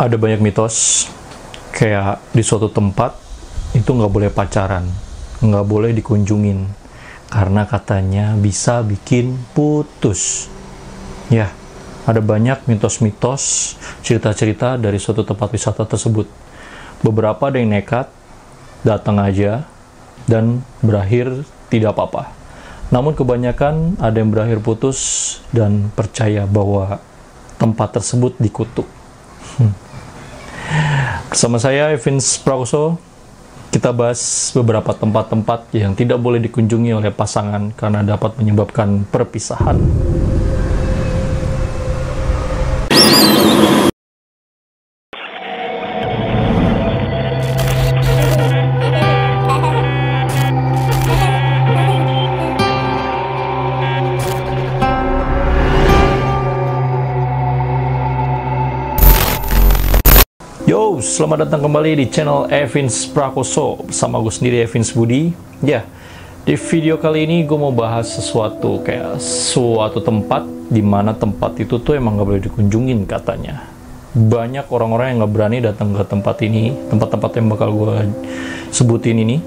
Ada banyak mitos kayak di suatu tempat itu nggak boleh pacaran, nggak boleh dikunjungin karena katanya bisa bikin putus. Ya, ada banyak mitos-mitos, cerita-cerita dari suatu tempat wisata tersebut. Beberapa ada yang nekat, datang aja, dan berakhir tidak apa-apa. Namun kebanyakan ada yang berakhir putus dan percaya bahwa tempat tersebut dikutuk. Bersama saya, Evins Prakoso, kita bahas beberapa tempat-tempat yang tidak boleh dikunjungi oleh pasangan karena dapat menyebabkan perpisahan. Yo, selamat datang kembali di channel Evins Prakoso bersama gue sendiri, Evins Budi. Ya, di video kali ini gue mau bahas sesuatu kayak suatu tempat di mana tempat itu tuh emang gak boleh dikunjungin katanya. Banyak orang-orang yang gak berani datang ke tempat ini, tempat-tempat yang bakal gue sebutin ini,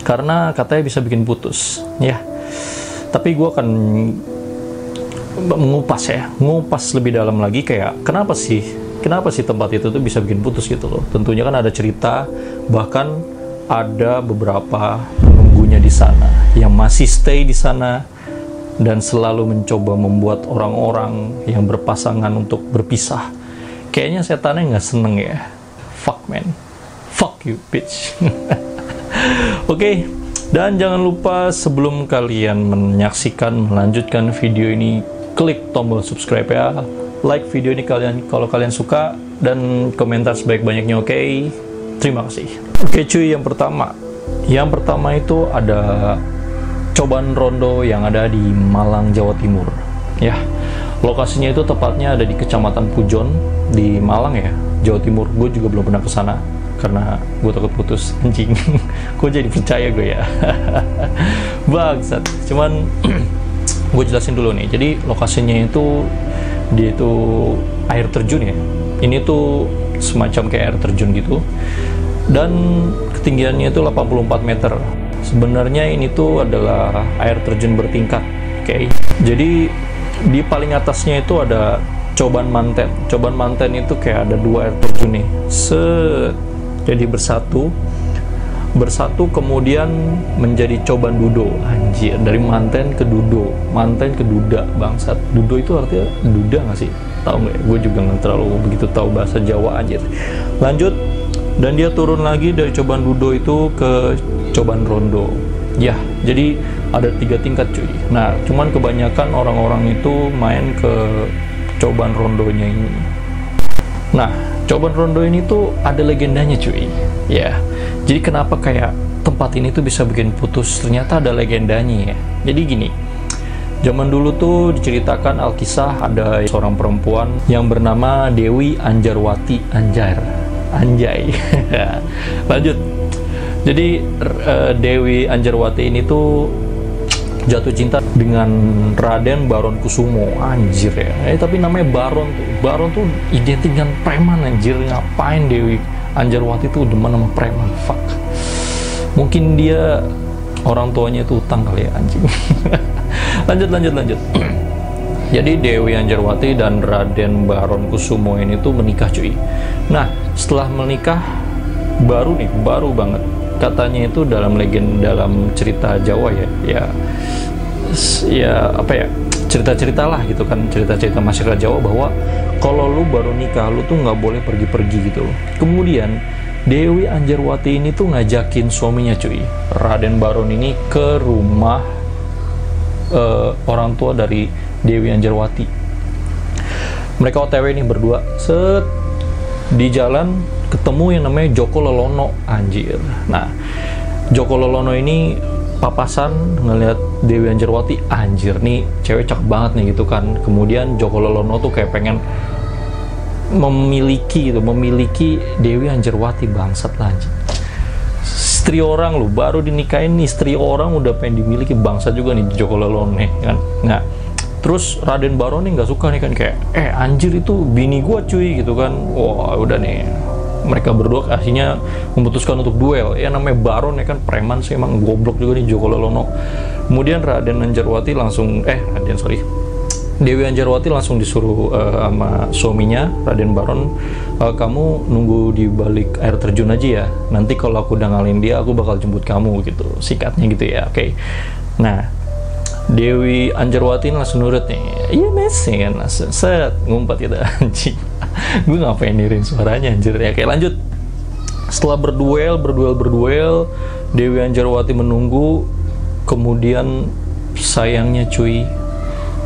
karena katanya bisa bikin putus. Ya, tapi gue akan ngupas lebih dalam lagi kayak kenapa sih tempat itu tuh bisa bikin putus gitu loh. Tentunya kan ada cerita, bahkan ada beberapa penunggunya di sana yang masih stay di sana dan selalu mencoba membuat orang-orang yang berpasangan untuk berpisah. Kayaknya setannya nggak seneng ya. Fuck man, fuck you bitch. Oke, dan jangan lupa sebelum kalian melanjutkan video ini, klik tombol subscribe ya. Like video ini kalau kalian suka, dan komentar sebaik-banyaknya, oke? Terima kasih. Oke cuy, yang pertama itu ada Coban Rondo yang ada di Malang, Jawa Timur. Ya, lokasinya itu tepatnya ada di Kecamatan Pujon di Malang ya, Jawa Timur. Gue juga belum pernah ke sana karena gue takut putus, anjing. Gue jadi percaya gue ya. Bangsat. Cuman gue jelasin dulu nih. Jadi lokasinya itu dia itu air terjun ya. Ini tuh semacam kayak air terjun gitu. Dan ketinggiannya itu 84 meter. Sebenarnya ini tuh adalah air terjun bertingkat. Oke. Jadi di paling atasnya itu ada Coban Manten. Coban Manten itu kayak ada dua air terjun nih. Jadi bersatu kemudian menjadi Coban Dudo. Anjir, dari Manten ke Dudo, Manten ke Duda, bangsat. Dudo itu artinya duda nggak sih? Tahu nggak? Gue juga nggak terlalu begitu tahu bahasa Jawa, anjir. Lanjut, dan dia turun lagi dari Coban Dudo itu ke Coban Rondo. Ya, jadi ada 3 tingkat cuy. Nah, cuman kebanyakan orang-orang itu main ke Coban Rondonya ini. Nah, Coban Rondo ini tuh ada legendanya cuy. Ya, jadi kenapa kayak tempat ini tuh bisa bikin putus? Ternyata ada legendanya ya. Jadi gini, zaman dulu tuh diceritakan Alkisah ada seorang perempuan yang bernama Dewi Anjarwati. Anjay. Lanjut. Jadi Dewi Anjarwati ini tuh jatuh cinta dengan Raden Baron Kusumo. Anjir ya. Tapi namanya Baron tuh. Baron tuh identik dengan preman, anjir. Ngapain Dewi Anjarwati tuh demen sama preman? Fuck. Mungkin dia orang tuanya itu utang kali ya, anjing. lanjut. Jadi Dewi Anjarwati dan Raden Baron Kusumo ini tuh menikah cuy. Nah, setelah menikah baru banget. Katanya itu dalam cerita Jawa ya apa ya, cerita-cerita lah gitu kan, cerita-cerita masyarakat Jawa bahwa kalau lu baru nikah lu tuh nggak boleh pergi-pergi gitu loh. Kemudian Dewi Anjarwati ini tuh ngajakin suaminya cuy, Raden Baron ini, ke rumah orang tua dari Dewi Anjarwati. Mereka OTW nih berdua. Di jalan ketemu yang namanya Joko Lelono, anjir. Nah, Joko Lelono ini papasan ngelihat Dewi Anjarwati, anjir nih cewek cakep banget nih gitu kan. Kemudian Joko Lelono tuh kayak pengen memiliki Dewi Anjarwati, bangsat lah anjir. Istri orang lu baru dinikahin, istri orang udah pengen dimiliki, bangsat juga nih Joko Lelono nih kan. Nah, Terus Raden Baron nih nggak suka nih kan, kayak anjir itu bini gua cuy gitu kan. Wah udah nih, mereka berdua akhirnya memutuskan untuk duel. Ya namanya Baron ya kan, preman sih emang, goblok juga nih Joko Lelono. Kemudian Raden Anjarwati langsung Dewi Anjarwati langsung disuruh sama suaminya Raden Baron, kamu nunggu di balik air terjun aja ya, nanti kalau aku udah ngalahin dia aku bakal jemput kamu gitu, singkatnya gitu ya. Oke. Nah, Dewi Anjarwati langsung nurut nih. Iya mesin, set ngumpet gitu anjing. Gue ngapain nirin suaranya anjir ya. Kayak lanjut. Setelah berduel, Dewi Anjarwati menunggu. Kemudian sayangnya cuy,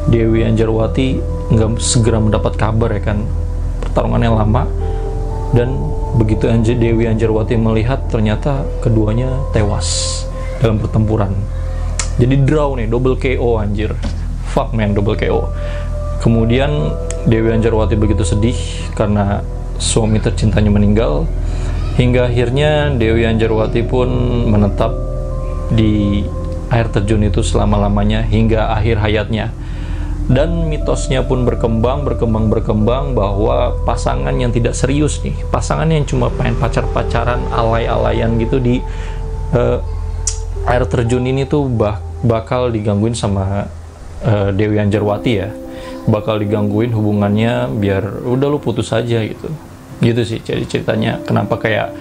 Dewi Anjarwati nggak segera mendapat kabar ya kan. Pertarungannya lama, dan begitu Dewi Anjarwati melihat ternyata keduanya tewas dalam pertempuran. Jadi draw nih, double KO anjir. Fuck man, double KO. Kemudian Dewi Anjarwati begitu sedih karena suami tercintanya meninggal, hingga akhirnya Dewi Anjarwati pun menetap di air terjun itu selama-lamanya hingga akhir hayatnya. Dan mitosnya pun berkembang bahwa pasangan yang tidak serius nih, pasangan yang cuma pengen pacaran alay-alayan gitu di air terjun ini tuh bakal digangguin sama Dewi Anjarwati ya, bakal digangguin hubungannya biar udah lu putus aja gitu sih. Jadi ceritanya kenapa kayak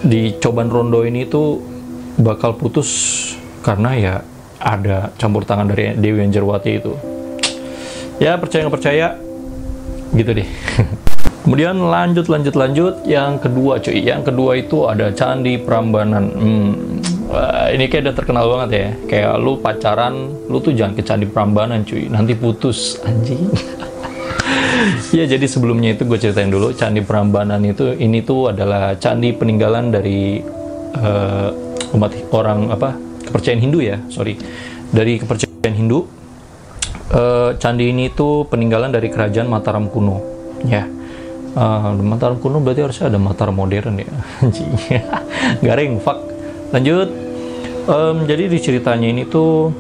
di Coban Rondo ini tuh bakal putus karena ya ada campur tangan dari Dewi Anjarwati itu. Ya percaya nggak percaya gitu deh. Kemudian lanjut yang kedua cuy. Yang kedua itu ada Candi Prambanan. Ini kayak udah terkenal banget ya. Kayak lu pacaran, lu tuh jangan ke Candi Prambanan cuy, nanti putus anjing. Ya jadi sebelumnya itu gue ceritain dulu. Candi Prambanan ini tuh adalah candi peninggalan dari umat orang kepercayaan Hindu ya, dari kepercayaan Hindu. Candi ini tuh peninggalan dari kerajaan Mataram kuno ya. Mataram kuno berarti harusnya ada Mataram modern ya. Garing, fuck. Lanjut. Jadi di ceritanya ini tuh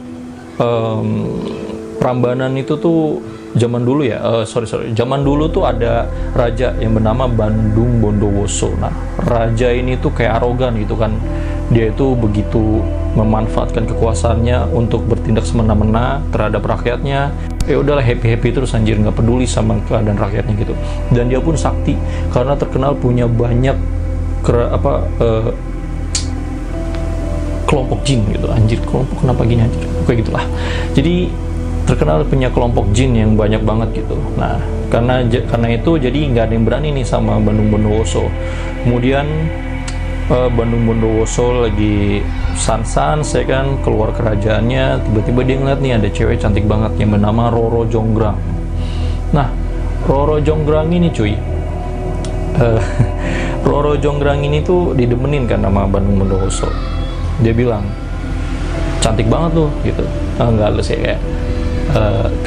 Prambanan itu tuh zaman dulu ya, zaman dulu tuh ada raja yang bernama Bandung Bondowoso. Nah, raja ini tuh kayak arogan gitu kan. Dia itu begitu memanfaatkan kekuasaannya untuk bertindak semena-mena terhadap rakyatnya. Ya udahlah, happy terus anjir, nggak peduli sama keadaan rakyatnya gitu. Dan dia pun sakti karena terkenal punya banyak kelompok jin gitu anjir. Kelompok kenapa gini anjir, kayak gitulah. Jadi terkenal punya kelompok jin yang banyak banget gitu. Nah, karena itu jadi nggak ada yang berani nih sama Bandung Bondowoso. Kemudian Bandung Bondowoso lagi saya kan keluar kerajaannya, tiba-tiba dia ngeliat nih ada cewek cantik banget yang bernama Roro Jonggrang. Nah, Roro Jonggrang ini cuy, Roro Jonggrang ini tuh didemenin kan sama Bandung Bondowoso. Dia bilang, cantik banget tuh gitu. Enggak, lu sih kayak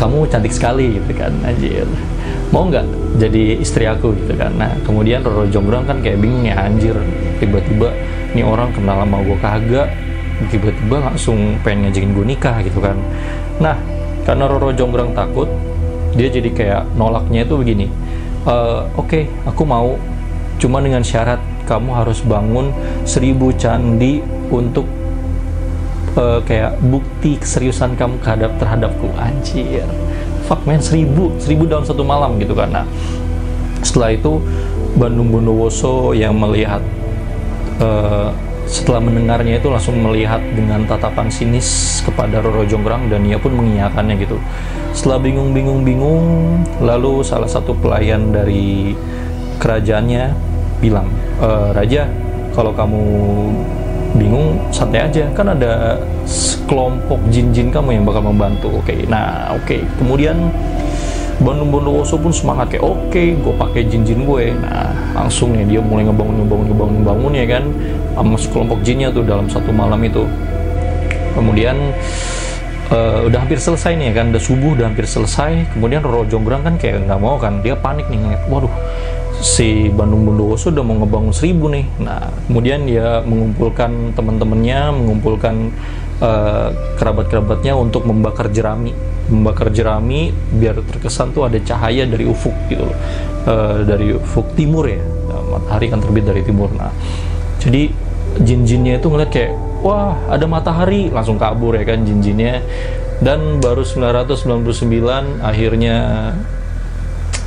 kamu cantik sekali gitu kan anjir, mau nggak jadi istri aku gitu kan. Nah kemudian Roro Jonggrang kan kayak bingung ya anjir, tiba-tiba nih orang kenal sama gue kagak, tiba-tiba langsung pengen ngajakin gue nikah gitu kan. Nah karena Roro Jonggrang takut, dia jadi kayak nolaknya itu begini, oke, aku mau, cuma dengan syarat kamu harus bangun 1000 candi untuk kayak bukti keseriusan kamu terhadapku. Anjir, fuck man, 1000 dalam satu malam gitu kan. Nah setelah itu Bandung Bondowoso yang melihat, setelah mendengarnya itu langsung melihat dengan tatapan sinis kepada Roro Jonggrang, dan ia pun mengiyakannya gitu. Setelah bingung, lalu salah satu pelayan dari kerajaannya bilang, Raja, kalau kamu bingung santai aja, kan ada kelompok jin-jin kamu yang bakal membantu. Oke. Kemudian Bandung Bondowoso pun semangat kayak oke, gue pakai jin-jin gue. Nah langsung nih dia mulai ngebangun ya kan, sama kelompok jinnya tuh dalam satu malam itu. Kemudian udah hampir selesai nih ya kan, udah subuh, udah hampir selesai. Kemudian Roro Jonggrang kan kayak nggak mau kan, dia panik nih ngeliat, waduh, si Bandung Bondowoso udah mau ngebangun 1000 nih. Nah kemudian dia mengumpulkan teman-temannya, mengumpulkan kerabat-kerabatnya untuk membakar jerami biar terkesan tuh ada cahaya dari ufuk gitu loh, dari ufuk timur ya. Matahari kan terbit dari timur. Nah, jadi jin-jinnya itu ngeliat kayak, wah ada matahari, langsung kabur ya kan jin-jinnya. Dan baru 999 akhirnya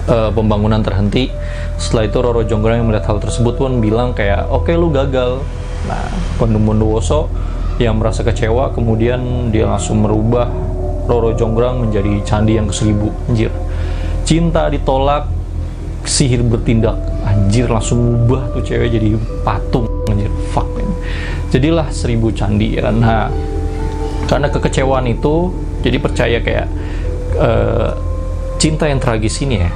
pembangunan terhenti. Setelah itu Roro Jonggrang yang melihat hal tersebut pun bilang kayak, oke, lu gagal. Nah, Bondowoso yang merasa kecewa, kemudian dia langsung merubah Roro Jonggrang menjadi candi yang ke-1000. Anjir, cinta ditolak, sihir bertindak. Anjir, langsung ubah tuh cewek jadi patung. Anjir, fuck man. Jadilah 1000 candi ya. Nah, karena kekecewaan itu, jadi percaya kayak cinta yang tragis ini ya.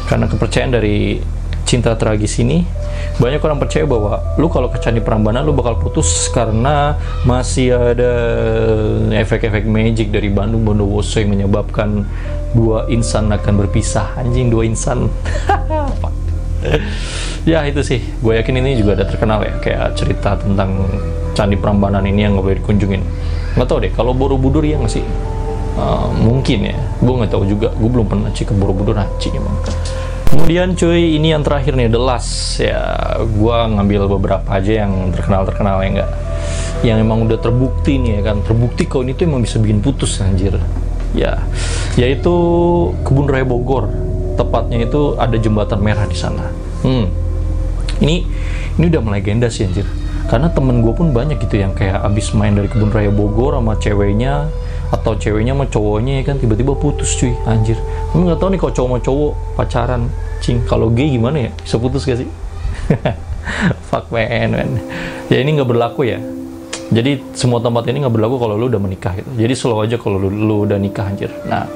Karena kepercayaan dari cinta tragis ini, banyak orang percaya bahwa lu kalau ke Candi Prambanan lu bakal putus karena masih ada efek-efek magic dari Bandung Bondowoso yang menyebabkan dua insan akan berpisah. Anjing, dua insan. Ya itu sih, gue yakin ini juga ada terkenal ya, kayak cerita tentang Candi Prambanan ini yang gak boleh dikunjungin. Nggak tahu deh, kalau Borobudur ya nggak sih? Mungkin ya, gue nggak tahu juga, gue belum pernah ke Borobudur, emang. Kemudian cuy, ini yang terakhir nih, The Last ya. Gue ngambil beberapa aja yang terkenal ya, enggak, yang emang udah terbukti nih ya kan, terbukti kalau ini tuh emang bisa bikin putus anjir ya, yaitu Kebun Raya Bogor. Tepatnya itu ada jembatan merah di sana. Ini udah melegenda sih anjir, karena temen gue pun banyak gitu yang kayak abis main dari Kebun Raya Bogor sama ceweknya, atau ceweknya sama cowoknya ya kan, tiba-tiba putus cuy, anjir. Tapi nggak tahu nih kalau cowok sama cowok pacaran, cing, kalau gay gimana ya, bisa putus gak sih? Fuck man. Ya ini nggak berlaku ya, jadi semua tempat ini nggak berlaku kalau lu udah menikah gitu. Jadi slow aja kalau lu udah nikah anjir. Nah,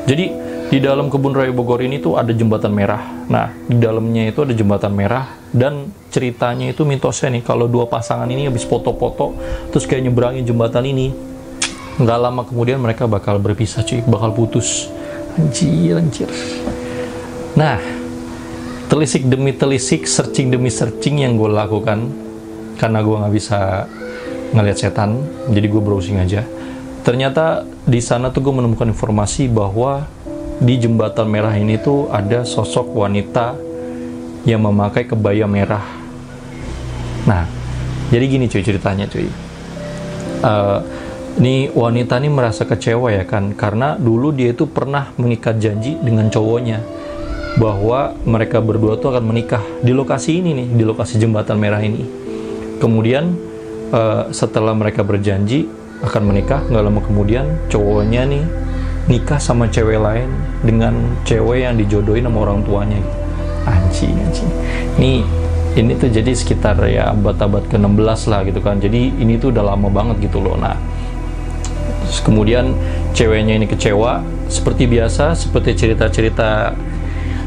jadi di dalam Kebun Raya Bogor ini tuh ada jembatan merah. Nah, di dalamnya itu ada jembatan merah, dan ceritanya itu mitosnya nih, kalau dua pasangan ini habis foto-foto terus kayak nyebrangin jembatan ini, nggak lama kemudian mereka bakal berpisah cuy, bakal putus. Anjir. Nah, telisik demi telisik, searching demi searching yang gue lakukan, karena gue nggak bisa ngelihat setan, jadi gue browsing aja. Ternyata di sana tuh gue menemukan informasi bahwa di jembatan merah ini tuh ada sosok wanita yang memakai kebaya merah. Nah, jadi gini cuy ceritanya cuy. Nih wanita ini merasa kecewa ya kan, karena dulu dia itu pernah mengikat janji dengan cowoknya bahwa mereka berdua tuh akan menikah di lokasi ini nih, di lokasi jembatan merah ini. Kemudian setelah mereka berjanji akan menikah, nggak lama kemudian cowoknya nih nikah sama cewek lain dengan cewek yang dijodohin sama orang tuanya gitu. Anjing. Ini tuh jadi sekitar ya abad-abad ke-16 lah gitu kan. Jadi ini tuh udah lama banget gitu loh. Nah, terus kemudian ceweknya ini kecewa seperti biasa, seperti cerita-cerita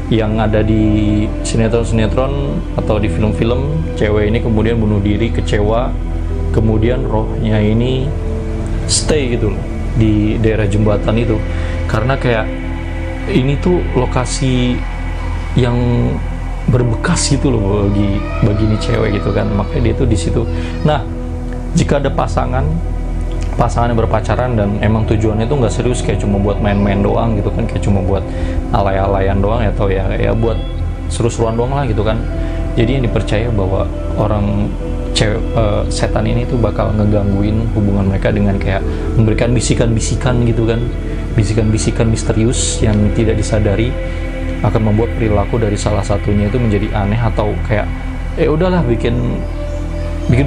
yang ada di sinetron-sinetron atau di film-film. Cewek ini kemudian bunuh diri, kecewa, kemudian rohnya ini stay gitu loh di daerah jembatan itu, karena kayak ini tuh lokasi yang berbekas gitu loh bagi ini cewek gitu kan, makanya dia tuh di situ. Nah, jika ada pasangan yang berpacaran dan emang tujuannya tuh nggak serius, kayak cuma buat main-main doang gitu kan, kayak cuma buat alay-alayan doang atau ya buat seru-seruan doang lah gitu kan. Jadi yang dipercaya bahwa orang setan ini tuh bakal ngegangguin hubungan mereka dengan kayak memberikan bisikan-bisikan gitu kan, bisikan-bisikan misterius yang tidak disadari akan membuat perilaku dari salah satunya itu menjadi aneh, atau kayak udahlah bikin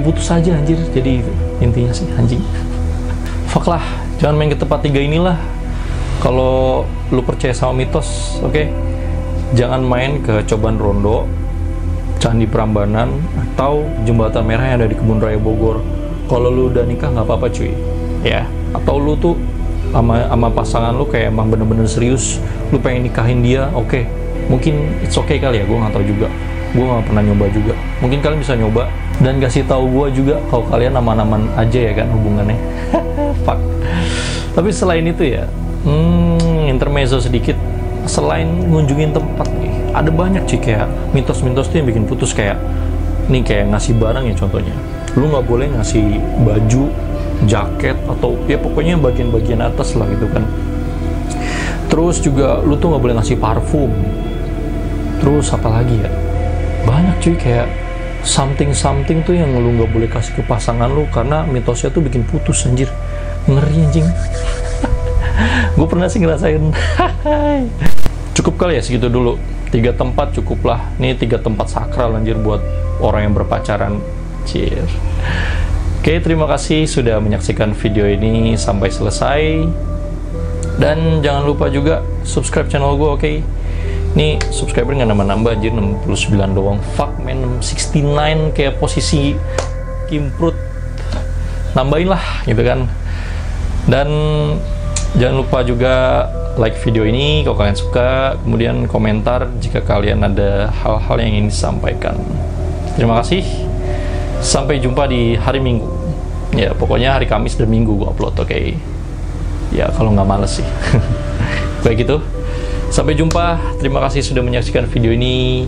putus aja anjir. Jadi intinya sih anjing, fuck lah, jangan main ke tempat tiga inilah. Kalau lu percaya sama mitos, oke, jangan main ke Coban Rondo, Candi Prambanan, atau jembatan merah yang ada di Kebun Raya Bogor. Kalau lu udah nikah nggak apa-apa cuy ya, atau lu tuh sama pasangan lu kayak emang bener-bener serius, lu pengen nikahin dia, oke, mungkin it's okay kali ya, gue nggak tahu juga, gue nggak pernah nyoba juga. Mungkin kalian bisa nyoba dan kasih tahu gue juga kalau kalian aman-aman aja ya kan hubungannya. Fuck. Tapi selain itu ya, intermezzo sedikit, selain ngunjungin tempat nih, ada banyak sih kayak mitos-mitos tuh yang bikin putus. Kayak nih, kayak ngasih barang ya contohnya, lu nggak boleh ngasih baju jaket atau ya pokoknya bagian-bagian atas lah gitu kan. Terus juga lu tuh nggak boleh ngasih parfum. Terus apa lagi ya, banyak cuy, kayak something tuh yang lu nggak boleh kasih ke pasangan lu karena mitosnya tuh bikin putus, anjir. Ngeri anjing. Gue pernah sih ngerasain. Cukup kali ya segitu dulu, 3 tempat cukup lah. Ini 3 tempat sakral anjir buat orang yang berpacaran. Cheers. Oke, terima kasih sudah menyaksikan video ini sampai selesai. Dan jangan lupa juga subscribe channel gue, oke? Ini subscriber nggak nambah-nambah anjir, 69 doang. Fuck man, 69 kayak posisi Kimprut. Nambahin lah gitu kan. Dan jangan lupa juga like video ini kalau kalian suka, kemudian komentar jika kalian ada hal-hal yang ingin disampaikan. Terima kasih. Sampai jumpa di hari Minggu. Ya, pokoknya hari Kamis dan Minggu gue upload, oke? Ya, kalau nggak males sih. Baik gitu. Sampai jumpa. Terima kasih sudah menyaksikan video ini.